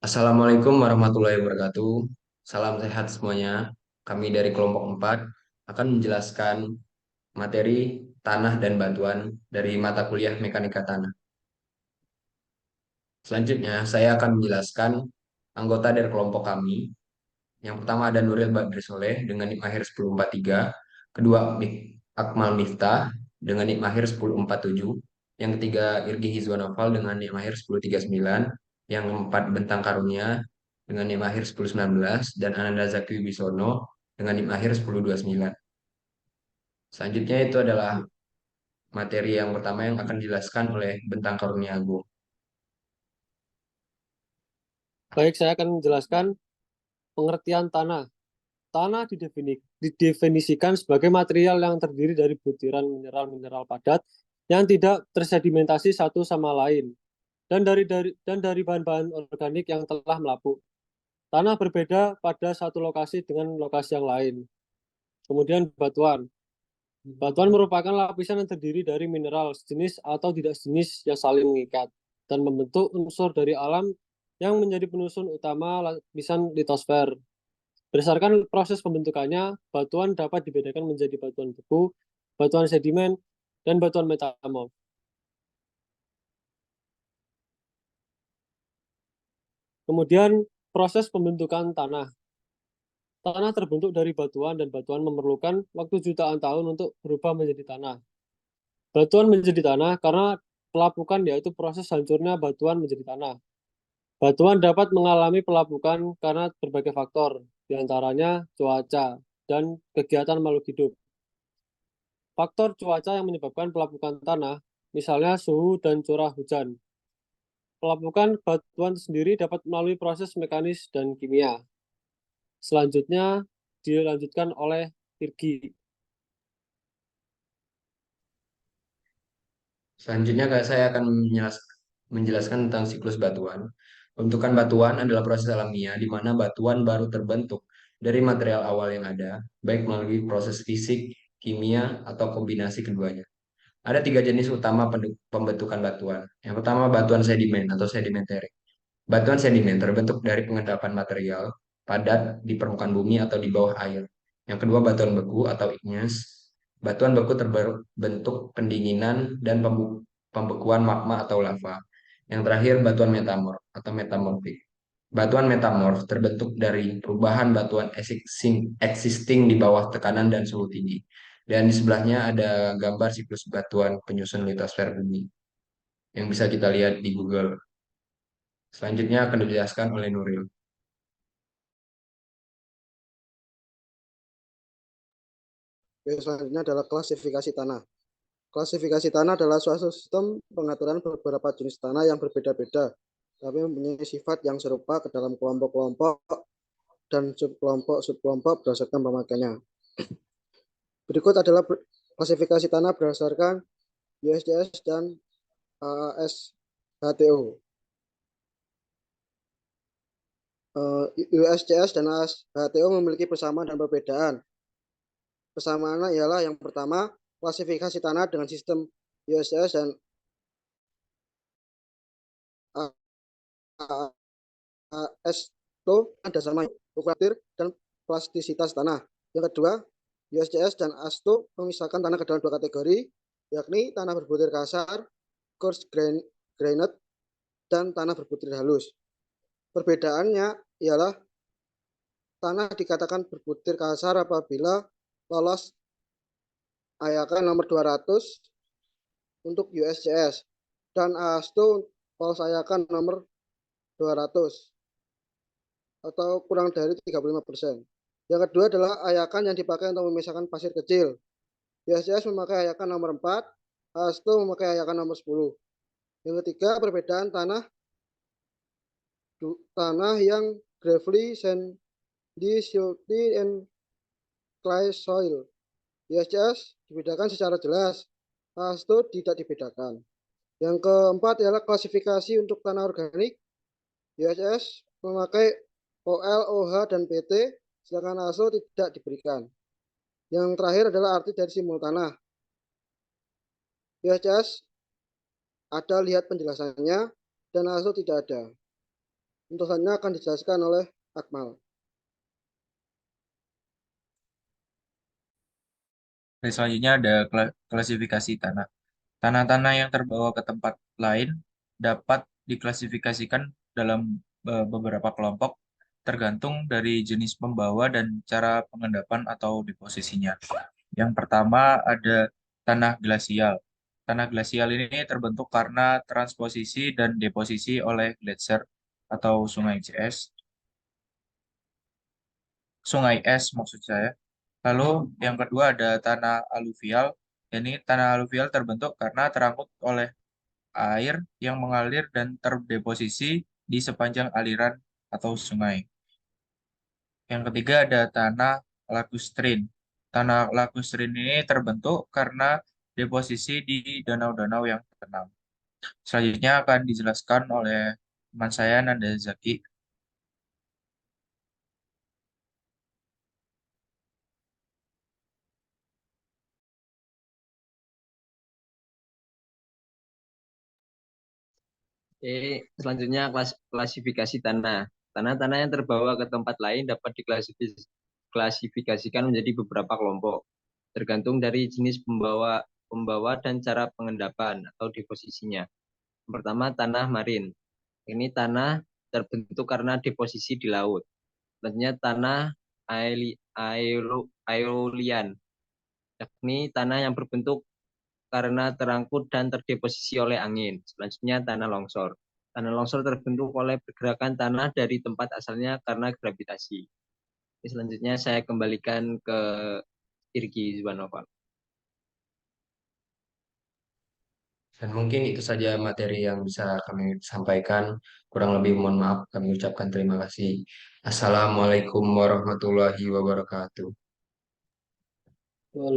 Assalamualaikum warahmatullahi wabarakatuh. Salam sehat semuanya. Kami dari kelompok 4 akan menjelaskan materi tanah dan batuan dari mata kuliah Mekanika Tanah. Selanjutnya, saya akan menjelaskan anggota dari kelompok kami. Yang pertama ada Nuril Badri Soleh dengan NIK mahir 1043, kedua Akmal Miftah dengan NIK mahir 1047, yang ketiga Irgi Hizwan Noval dengan NIK mahir 1039, yang keempat Bentang Karunia dengan NIK mahir 1019, dan Ananda Zaki Wibisono dengan NIK mahir 1029. Selanjutnya itu adalah materi yang pertama yang akan dijelaskan oleh Bentang Karunia Agung. Baik, saya akan menjelaskan pengertian tanah. Tanah didefinisikan sebagai material yang terdiri dari butiran mineral-mineral padat yang tidak tersedimentasi satu sama lain dan dari bahan-bahan organik yang telah melapuk. Tanah berbeda pada satu lokasi dengan lokasi yang lain. Kemudian batuan. Batuan merupakan lapisan yang terdiri dari mineral sejenis atau tidak sejenis yang saling mengikat dan membentuk unsur dari alam yang menjadi penyusun utama lapisan litosfer. Berdasarkan proses pembentukannya, batuan dapat dibedakan menjadi batuan beku, batuan sedimen, dan batuan metamorf. Kemudian, proses pembentukan tanah. Tanah terbentuk dari batuan dan batuan memerlukan waktu jutaan tahun untuk berubah menjadi tanah. Batuan menjadi tanah karena pelapukan yaitu proses hancurnya batuan menjadi tanah. Batuan dapat mengalami pelapukan karena berbagai faktor, diantaranya cuaca dan kegiatan makhluk hidup. Faktor cuaca yang menyebabkan pelapukan tanah, misalnya suhu dan curah hujan. Pelapukan batuan sendiri dapat melalui proses mekanis dan kimia. Selanjutnya dilanjutkan oleh Irgi. Selanjutnya saya akan menjelaskan tentang siklus batuan. Pembentukan batuan adalah proses alamiah di mana batuan baru terbentuk dari material awal yang ada, baik melalui proses fisik, kimia, atau kombinasi keduanya. Ada tiga jenis utama pembentukan batuan. Yang pertama batuan sedimen atau sedimentary. Batuan sedimen terbentuk dari pengendapan material padat di permukaan bumi atau di bawah air. Yang kedua batuan beku atau igneous. Batuan beku terbentuk pendinginan dan pembekuan magma atau lava. Yang terakhir batuan metamorf atau metamorfik. Batuan metamorf terbentuk dari perubahan batuan existing di bawah tekanan dan suhu tinggi. Dan di sebelahnya ada gambar siklus batuan penyusun litosfer bumi yang bisa kita lihat di Google. Selanjutnya akan dijelaskan oleh Nuril. Oke, selanjutnya adalah klasifikasi tanah. Klasifikasi tanah adalah suatu sistem pengaturan beberapa jenis tanah yang berbeda-beda, tapi mempunyai sifat yang serupa ke dalam kelompok-kelompok dan subkelompok berdasarkan pemakaiannya. Berikut adalah klasifikasi tanah berdasarkan USGS dan ASHTO. USGS dan ASHTO memiliki persamaan dan perbedaan. Persamaannya ialah yang pertama, klasifikasi tanah dengan sistem USGS dan ASHTO ada sama ukuran dan plastisitas tanah. Yang kedua, USGS dan ASHTO memisahkan tanah ke dalam dua kategori, yakni tanah berbutir kasar, coarse grained, dan tanah berbutir halus. Perbedaannya ialah tanah dikatakan berbutir kasar apabila lolos ayakan nomor 200 untuk USGS dan ASHTO lolos ayakan nomor 200 atau kurang dari 35%. Yang kedua adalah ayakan yang dipakai untuk memisahkan pasir kecil. USGS memakai ayakan nomor 4, ASHTO memakai ayakan nomor 10. Yang ketiga, perbedaan tanah yang gravelly, sandy, silty, and clay soil. USGS dibedakan secara jelas, ASHTO tidak dibedakan. Yang keempat adalah klasifikasi untuk tanah organik. USGS memakai OL, OH, dan PT, sedangkan ASHTO tidak diberikan. Yang terakhir adalah arti dari simbol tanah. USGS ada lihat penjelasannya, dan ASHTO tidak ada. Untuk selanjutnya akan dijelaskan oleh Akmal. Dan selanjutnya ada klasifikasi tanah. Tanah-tanah yang terbawa ke tempat lain dapat diklasifikasikan dalam beberapa kelompok tergantung dari jenis pembawa dan cara pengendapan atau deposisinya. Yang pertama ada tanah glasial. Tanah glasial ini terbentuk karena transposisi dan deposisi oleh gletser atau sungai es maksud saya. Lalu yang kedua ada tanah aluvial. Ini tanah aluvial terbentuk karena terangkut oleh air yang mengalir dan terdeposisi di sepanjang aliran atau sungai. Yang ketiga ada tanah lagustrin. Tanah lagustrin ini terbentuk karena deposisi di danau-danau yang tenang. Selanjutnya akan dijelaskan oleh teman saya Nanda Zaki. Selanjutnya klasifikasi tanah. Tanah-tanah yang terbawa ke tempat lain dapat diklasifikasikan menjadi beberapa kelompok, tergantung dari jenis pembawa dan cara pengendapan atau deposisinya. Yang pertama, tanah marin. Ini tanah terbentuk karena deposisi di laut. Selanjutnya, tanah aeolian, yakni tanah yang berbentuk karena terangkut dan terdeposisi oleh angin. Selanjutnya tanah longsor. Tanah longsor terbentuk oleh pergerakan tanah dari tempat asalnya karena gravitasi. Selanjutnya saya kembalikan ke Irgi Zwanova. Dan mungkin itu saja materi yang bisa kami sampaikan. Kurang lebih mohon maaf, kami ucapkan terima kasih. Assalamualaikum warahmatullahi wabarakatuh.